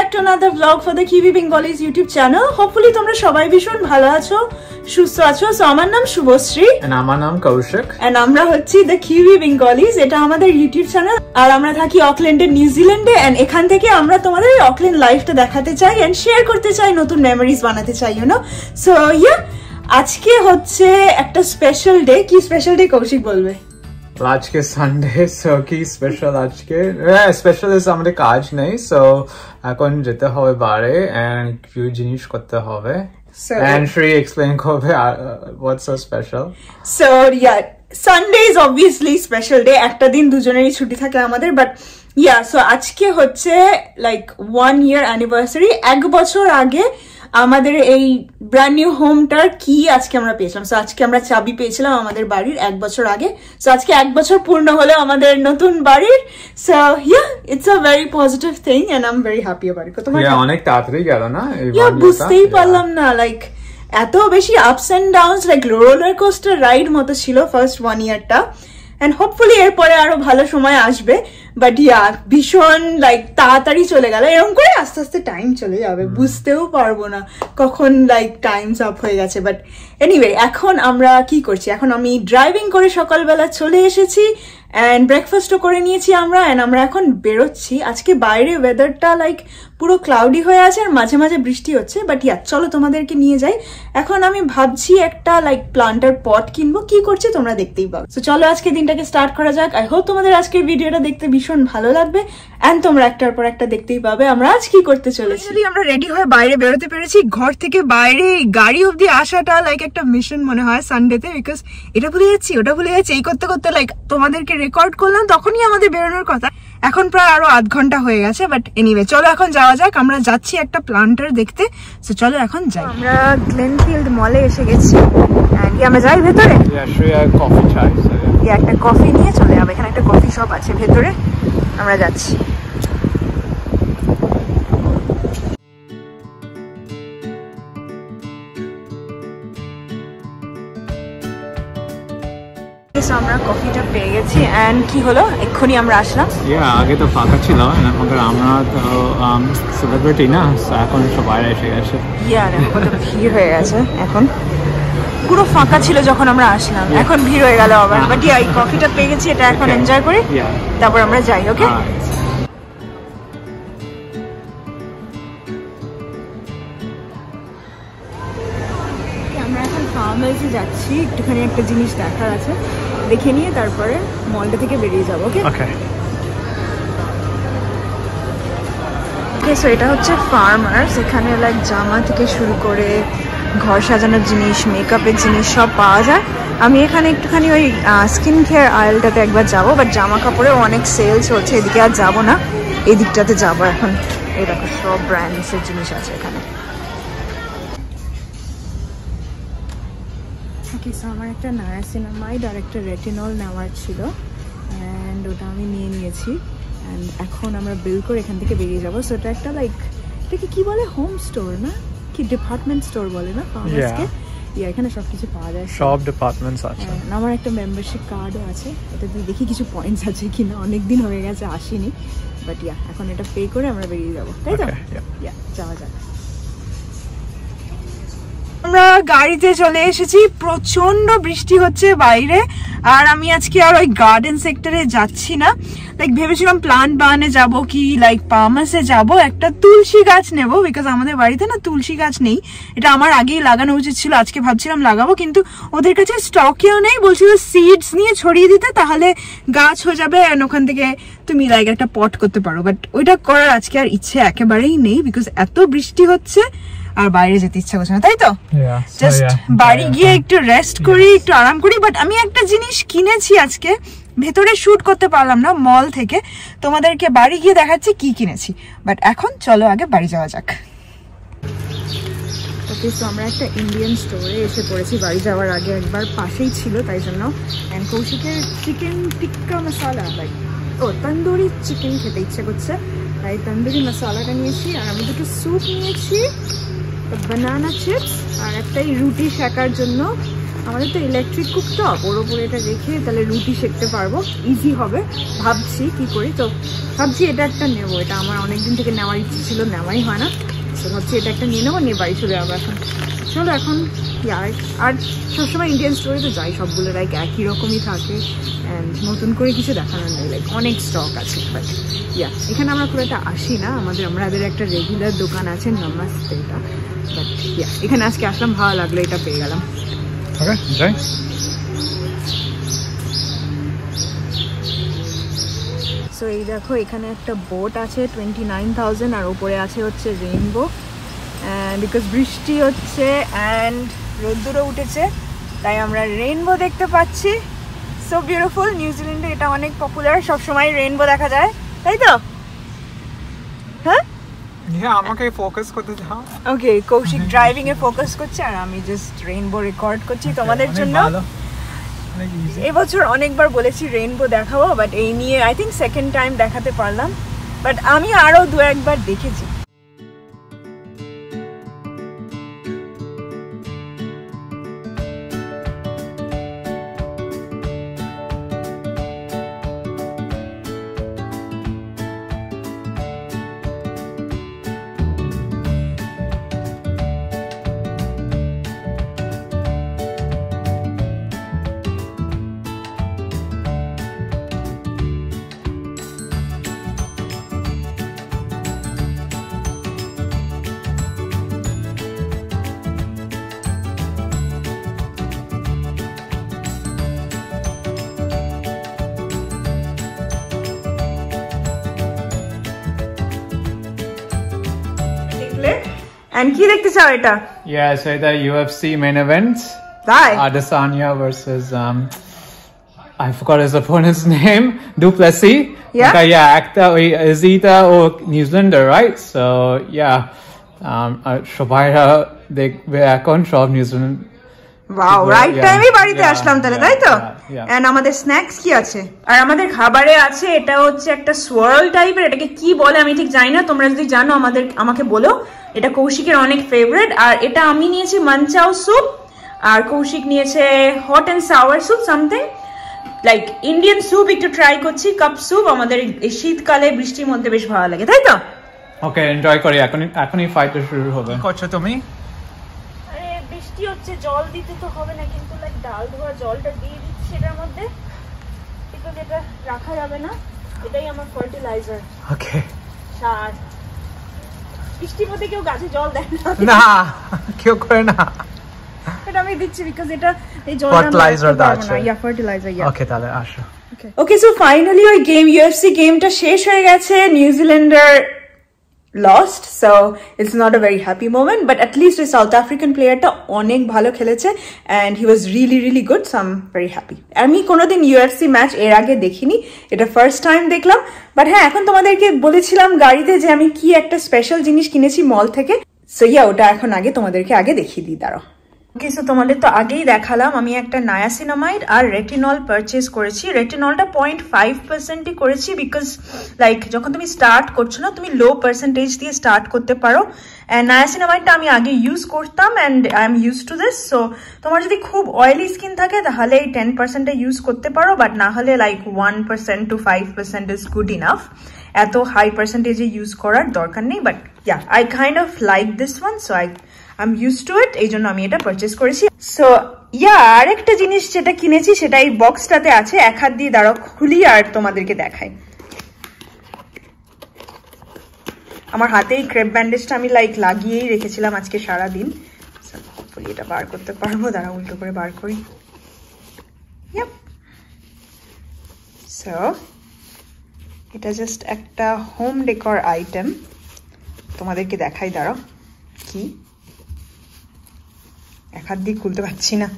back to another vlog for the Kiwi Bengalis YouTube channel. Hopefully তোমরা সবাই ভীষণ ভালো আছো, সুস্থ আছো। সো আমার নাম শুভশ্রী and আমার নাম কৌশিক and আমরা হচ্ছি the Kiwi Bengalis। এটা আমাদের ইউটিউব চ্যানেল আর আমরা থাকি অকল্যান্ডে, নিউজিল্যান্ডে। এন্ড এখান থেকে আমরা তোমাদের অকল্যান্ড লাইফটা দেখাতে চাই এন্ড শেয়ার করতে চাই, নতুন মেমোরিজ বানাতে চাই, ইউ নো। সো ইয়া, আজকে হচ্ছে একটা স্পেশাল ডে। কি স্পেশাল ডে কৌশিক বলবে? আজকে সানডে, সো কি স্পেশাল আজকে? স্পেশাল ইজ আমাদের কাজ নেই, সো এখন যেতে হবে বাইরে এন্ড কিছু জিনিস করতে হবে and Shri explain করবে what's so special. So yeah, Sunday is obviously special day. একটা দিন দুজনেরই ছুটি থাকে আমাদের, বাট yeah, so আজকে হচ্ছে like 1 year anniversary। 1 বছর আগে আমাদের এই ব্র্যান্ড নিউ হোমটার কি আজকে আমরা পেয়েছিলাম। সো আজকে আমরা চাবি পেয়েছিলাম আমাদের বাড়ির 1 বছর আগে। সো আজকে 1 বছর পূর্ণ হলো আমাদের নতুন বাড়ির। So yeah, it's a very positive thing and I'm very happy about it। তোমার অনেক তাড়াতাড়ি গেল না এই বুঝতেই পারলাম না, লাইক এত বেশি ups and downs, like roller coaster ride মতো ছিল ফার্স্ট 1 ইয়ারটা। এন্ড হোপফুলি এরপরে আরো ভালো সময় আসবে, বাট ইয়া ভীষণ লাইক তাড়াতাড়ি চলে গেল। এরকম করে আস্তে আস্তে টাইম চলে যাবে, বুঝতেও পারবো না কখন লাইক টাইমস আপ হয়ে গেছে। বাট এনিওয়ে, এখন আমরা কি করছি? এখন আমি ড্রাইভিং করে সকালবেলা চলে এসেছি এন্ড ব্রেকফাস্টও করে নিয়েছি আমরা। এন্ড আমরা এখন বেরোচ্ছি। আজকে বাইরে ওয়েদারটা লাইক পুরো ক্লাউডি হয়ে আছে আর মাঝে মাঝে বৃষ্টি হচ্ছে, বাট ইয়া চলো তোমাদেরকে নিয়ে যাই। এখন আমি ভাবছি একটা লাইক প্লান্টার পট কিনবো। কি করছি তোমরা দেখতেই পাবে। তো চলো আজকে দিনটাকে স্টার্ট করা যাক। আই হোপ তোমাদের আজকের ভিডিওটা দেখতে ভীষণ ভালো লাগবে এন্ড তোমরা একটার পর একটা দেখতেই পাবে আমরা আজ কি করতে চলেছি। আমরা রেডি হয়ে বাইরে বেরোতে পেরেছি। ঘর থেকে বাইরে গাড়ি অব্দি আসাটা লাইক একটা মিশন মনে হয় সানডেতে, বিকজ এটা ভুলে যাচ্ছি ওটা ভুলে যাচ্ছি এই করতে করতে লাইক তোমাদেরকে রেকর্ড করলাম, তখনই আমাদের বেরোনোর কথা। এখন প্রায় আরো আধ ঘন্টা হয়ে গেছে, বাট এনিওয়ে চলো এখন যাওয়া যাক। আমরা যাচ্ছি একটা প্লান্টার দেখতে। সো চলো এখন যাই। আমরা গ্লেনফিল্ড মলে এসে গেছি। আমরা যাই ভেতরে, একটা কফি নিয়ে চলে যাবো। এখানে একটা কফি শপ আছে ভেতরে, আমরা যাচ্ছি। আমরা কফিটা পেয়ে গেছি এন্ড কি হলো এক্ষুনি আমরা আসলাম। আগে তো ফাঁকা ছিল, আমরা তো সেলিব্রিটি না, এখন সবাই এসে গেছে। কত ভিড় হয়ে গেছে, এখন পুরো ফাঁকা ছিল যখন আমরা আসলাম, এখন ভিড় হয়ে গেল আবার। বাট এই কফিটা পেয়ে গেছি, এটা এখন এনজয় করি, তারপর আমরা যাই। ওকে, আমরা এখন ফার্মাসি যাচ্ছি। একটুখানি একটা জিনিস দেখার আছে, দেখে নিয়ে তারপরে মলটা থেকে বেরিয়ে যাবো। ওকে, সো এটা হচ্ছে ফার্মার্স। এখানে লাইক জামা থেকে শুরু করে ঘর সাজানোর জিনিস, মেকআপের জিনিস সব পাওয়া যায়। আমি এখানে একটুখানি ওই স্কিন কেয়ার আয়েলটাতে একবার যাবো, বাট জামা কাপড়েও অনেক সেল চলছে, এদিকে আর যাবো না, এই দিকটাতে যাবো এখন। এই দেখো সব ব্র্যান্ডসের জিনিস আছে এখানে। আমার একটা নায়াসিনামাইড আর একটা রেটিনল নেওয়ার ছিল অ্যান্ড ওটা আমি নিয়ে নিয়েছি। অ্যান্ড এখন আমরা বিল করে এখান থেকে বেরিয়ে যাবো। সো এটা একটা লাইক, এটাকে কি বলে, হোম স্টোর না কি ডিপার্টমেন্ট স্টোর বলে না ফার্মাসকে? এখানে সবকিছু পাওয়া যায়, সব ডিপার্টমেন্টস আছে। আমার একটা মেম্বারশিপ কার্ডও আছে, এটাতে দেখি কিছু পয়েন্টস আছে কিনা, অনেকদিন হয়ে গেছে আসিনি। বাট এখন এটা পে করে আমরা বেরিয়ে যাবো, তাই তো? যাওয়া যাক। আমরা গাড়িতে চলে এসেছি, প্রচন্ড বৃষ্টি হচ্ছে বাইরে। আর আমি আজকে আর ওই গার্ডেন সেক্টরে যাচ্ছি না। লাইক ভেবেছিলাম প্লান্ট বাগানে যাবো কি লাইক পামাসে যাব, একটা তুলসী গাছ নেব, বিকজ আমাদের বাড়িতে না তুলসী গাছ নেই। এটা আমার আগেই লাগানো উচিত ছিল, আজকে ভাবছিলাম লাগাবো, কিন্তু ওদের কাছে স্টকেও নেই। বলছিল সিডস নিয়ে ছড়িয়ে দিতে, তাহলে গাছ হয়ে যাবে এন্ড ওখান থেকে তুমি লাইক একটা পট করতে পারো। বাট ওইটা করার আজকে আর ইচ্ছে একেবারেই নেই, বিকজ এত বৃষ্টি হচ্ছে আর বাইরে যেতে ইচ্ছা করছে না, তাই তো? জাস্ট বাড়ি গিয়ে একটু রেস্ট করি, একটু আরাম করি। বাট আমি একটা জিনিস কিনেছি আজকে, ভেতরে শুট করতে পারলাম না মল থেকে, তোমাদেরকে বাড়ি গিয়ে দেখাচ্ছি কি কিনেছি। বাট এখন চলো আগে বাড়ি যাওয়া যাক। ওকে, সো আমরা একটা ইন্ডিয়ান স্টোরে এসে পড়েছি বাড়ি যাওয়ার আগে, একবার পাশেই ছিল তাই জন্য। অ্যান্ড কৌশিকের chicken tikka masala, like tandoori chicken খেতে ইচ্ছে করছে, তাই তন্দুরি মশালাটা নিয়েছি। আর আমি দুটো স্যুপ নিয়েছি, বানানা চিপস, আর একটাই রুটি শেখার জন্য আমাদের তো ইলেকট্রিক কুকটপ, ওর ওপরে এটা রেখে তাহলে রুটি সেঁকতে পারবো, ইজি হবে। ভাবছি কি করি, তো ভাবছি এটা একটা নেবো। এটা আমার অনেকদিন থেকে নেওয়ার ইচ্ছে ছিল, নেওয়াই হয় না। তো ভাবছি এটা একটা নিয়ে নেবো, নিয়ে বাড়ি চলে যাবো এখন। চলো এখন আর সবসময় ইন্ডিয়ান স্টোরে তো যাই, সবগুলো লাইক একই রকমই থাকে, অ্যান্ড নতুন করে কিছু দেখানোর নেই, লাইক অনেক স্টক আছে। বাট এখানে আমরা খুব একটা আসি না, আমাদের একটা রেগুলার দোকান আছে নমাস্তে, এটা। বাট এখানে আজকে আসলাম, ভালো লাগলো, এটা পেয়ে গেলাম। Okay, enjoy. সো এই দেখো, এখানে একটা বোট আছে 29,000, আর ওপরে আছে হচ্ছে রেইনবো, বিকজ বৃষ্টি হচ্ছে অ্যান্ড রোদ্দুরও উঠেছে, তাই আমরা রেইনবো দেখতে পাচ্ছি। So beautiful. নিউজিল্যান্ডে এটা অনেক পপুলার, সবসময় রেইনবো দেখা যায়, তাই তো? হ্যাঁ, আমাকে ফোকাস করতে দাও। ওকে, কৌশিক ড্রাইভিং এ ফোকাস করছে আর আমি জাস্ট রেইনবো রেকর্ড করছি তোমাদের জন্য। এবছর অনেকবার বলেছি রেইনবো দেখাবো, বাট এই নিয়ে আই থিঙ্ক সেকেন্ড টাইম দেখাতে পারলাম, বাট আমি আরো 2-1 বার দেখেছি। And কি দেখতে চাও এটা? Yeah, so the UFC main event. তাই? Adesanya versus I forgot his opponent's name. Duplessis. Yeah. Okay, yeah, actor is either or New Zealander, right? So yeah, Shobaira they এখন সব New Zealand. ওয়াও, রাইট টাইমে বাড়িতে আসলাম তাহলে, তাই তো? And আমাদের snacks কি আছে? আর আমাদের খাবারে আছে, এটা হচ্ছে একটা সোয়ার্ল টাইপের, এটাকে কি বলে আমি ঠিক জানি না, তোমরা যদি জানো আমাকে বলো। এটা কৌশিকের অনেক ফেভারিট, আর এটা আমি নিয়েছি মানচাও স্যুপ, আর কৌশিক নিয়েছে hot and sour soup, something like Indian soup. একটু ট্রাই করছি কাপ স্যুপ, আমাদের এই শীতকালে বৃষ্টির মধ্যে বেশ ভালো লাগে, তাই তো? ওকে, এনজয় করি। এখনই ফাইটটা শুরু হবে। কি করছো তুমি? আরে বৃষ্টি হচ্ছে, জল দিতে তো হবে না, কিন্তু লাইক ডাল ধোয়া জলটা দিয়ে দিচ্ছি এটার মধ্যে, বিকজ এটা রাখা যাবে না, এটাই আমার ফার্টিলাইজার। ওকে, সার। বৃষ্টির মধ্যে কেউ গাছে জল দেয় না, কেউ করে না, এটা আমি দিচ্ছি বিকজ এটা এই জলটা ফার্টিলাইজার আছে। ইয়া ফার্টিলাইজার, ইয়া। ওকে, তাহলে আসো। ওকে, সো ফাইনালি ওই গেম ইউএফসি গেমটা শেষ হয়ে গেছে, নিউজিল্যান্ডার lost, so it's not a very happy moment, but at least the South African player ta onek bhalo kheleche and he was really really good, so I'm very happy. Ami kono din UFC match er age dekhini, eta first time dekhlam, but ha ekhon tomaderke bolechilam garite je ami ki ekta special jinish kinechi mall theke, so yeah ota ekhon age tomaderke age dekhiye di daro। Okay, so তোমাদের তো আগেই দেখালাম আমি একটা niacinamide আর retinol purchase করেছি। রেটিনলটা 0.5%ই করেছি, because like যখন তুমি স্টার্ট করছো না, তুমি লো পার্সেন্টেজ দিয়ে স্টার্ট করতে পারো। অ্যান্ড নায়াসিনামাইডটা আমি আগে ইউজ করতাম and I am use to this. So তোমার যদি খুব অয়েলি স্কিন থাকে তাহলে এই 10%টা ইউজ করতে পারো, বাট না হলে like 1% to 5% is good enough. এত হাই পার্সেন্টেজে ইউজ করার দরকার নেই, but yeah I kind of like this one, so I'm used to it, এই জন্য আমি এটা পারচেজ করেছি। সো ইয়া, আরেকটা জিনিস যেটা কিনেছি সেটা এই বক্সটাতে আছে, এক হাত দিয়ে দাঁড়াও খুলি আর তোমাদেরকে দেখাই। আমার হাতে এই ক্রেপ ব্যান্ডেজটা আমি লাইক লাগিয়েই রেখেছিলাম আজকে সারাদিন, হোপফুলি এটা বার করতে পারবো, দাঁড়া উল্টো করে বার করি। ইয়াপ, সো এটা জাস্ট একটা হোম ডেকর আইটেম, তোমাদেরকে দেখাই, দাঁড়াও কি, এক হাত দিয়ে খুলতে পারছি না।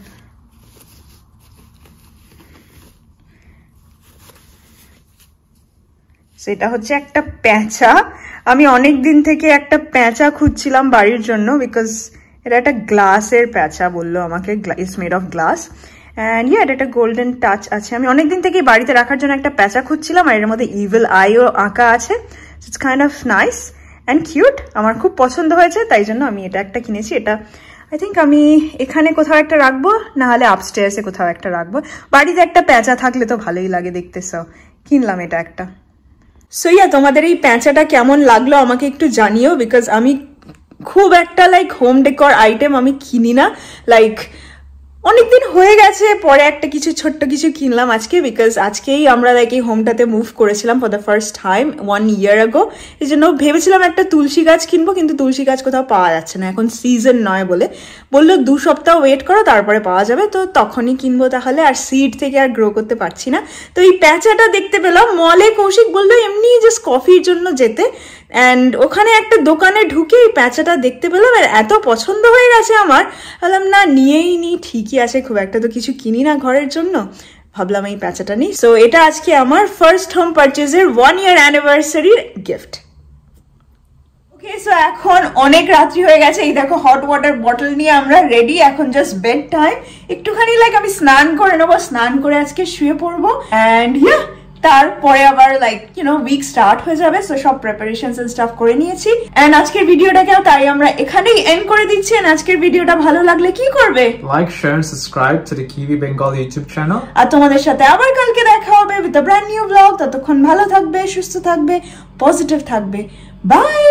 সেটা হচ্ছে একটা প্যাঁচা। আমি অনেক দিন থেকে একটা প্যাঁচা খুঁজছিলাম বাড়ির জন্য, বিকজ এটা একটা গ্লাসের প্যাঁচা বললো আমাকে, it's made of glass and yeah এটা একটা গোল্ডেন টাচ আছে। আমি অনেকদিন থেকেই বাড়িতে রাখার জন্য একটা প্যাঁচা খুঁজছিলাম, আর এর মধ্যে ইভিল আইও আঁকা আছে। It's kind of nice and cute, আমার খুব পছন্দ হয়েছে, তাই জন্য আমি এটা একটা কিনেছি। এটা আই আই থিঙ্ক আমি এখানে কোথাও একটা রাখবো, না হলে আপস্টেয়ার্সে কোথাও একটা রাখবো। বাড়িতে একটা প্যাঁচা থাকলে তো ভালোই লাগে দেখতে, সো কিনলাম এটা একটা। সো ইয়া, তোমাদের এই প্যাঁচাটা কেমন লাগলো আমাকে একটু জানিও, বিকজ আমি খুব একটা লাইক হোম ডেকর আইটেম আমি কিনি না, লাইক অনেকদিন হয়ে গেছে, পরে একটা কিছু ছোট্ট কিছু কিনলাম আজকে, বিকজ আজকেই আমরা লাইক এই হোমটাতে মুভ করেছিলাম for the first time 1 year ago। এই জন্য ভেবেছিলাম একটা তুলসী গাছ কিনবো, কিন্তু তুলসী গাছ কোথাও পাওয়া যাচ্ছে না, এখন সিজন নয় বলে বললো 2 সপ্তাহ ওয়েট করো তারপরে পাওয়া যাবে, তো তখনই কিনবো তাহলে। আর সিড থেকে আর গ্রো করতে পারছি না। তো এই প্যাঁচাটা দেখতে পেলাম মলে, কৌশিক বললো এমনি জাস্ট কফির জন্য যেতে, অ্যান্ড ওখানে একটা দোকানে ঢুকে এই প্যাঁচাটা দেখতে পেলাম, আর এত পছন্দ হয়ে গেছে আমার, ভাবলাম না নিয়েই নি, ঠিকই আছে, খুব একটা তো কিছু কিনি না ঘরের জন্য, ভাবলাম এই প্যাঁচাটা নিই। সো এটা আজকে আমার ফার্স্ট হোম পারচেজের 1 year অ্যানিভার্সারির গিফট। ওকে, সো এখন অনেক রাত্রি হয়ে গেছে, এই দেখো হট ওয়াটার বটল নিয়ে আমরা রেডি, এখন জাস্ট বেড টাইম। একটুখানি লাইক আমি স্নান করে নেবো, স্নান করে আজকে শুয়ে পড়বো, অ্যান্ড ইয়া তারপরে আবার লাইক উইক স্টার্ট হয়ে যাবে। সো সব প্রিপারেশনস এন্ড স্টাফ করে নিয়েছি, এন্ড আজকের ভিডিওটাকেও তাই আমরা এখানেই এন্ড করে দিচ্ছি। এন্ড আজকের ভিডিওটা ভালো লাগলে কি করবে? Like, share, subscribe to the Kiwi Bengal YouTube channel. আর তোমাদের সাথে আবার কালকে দেখা হবে with a brand new blog. ততক্ষণ ভালো থাকবে, সুস্থ থাকবে, পজিটিভ থাকবে। বাই।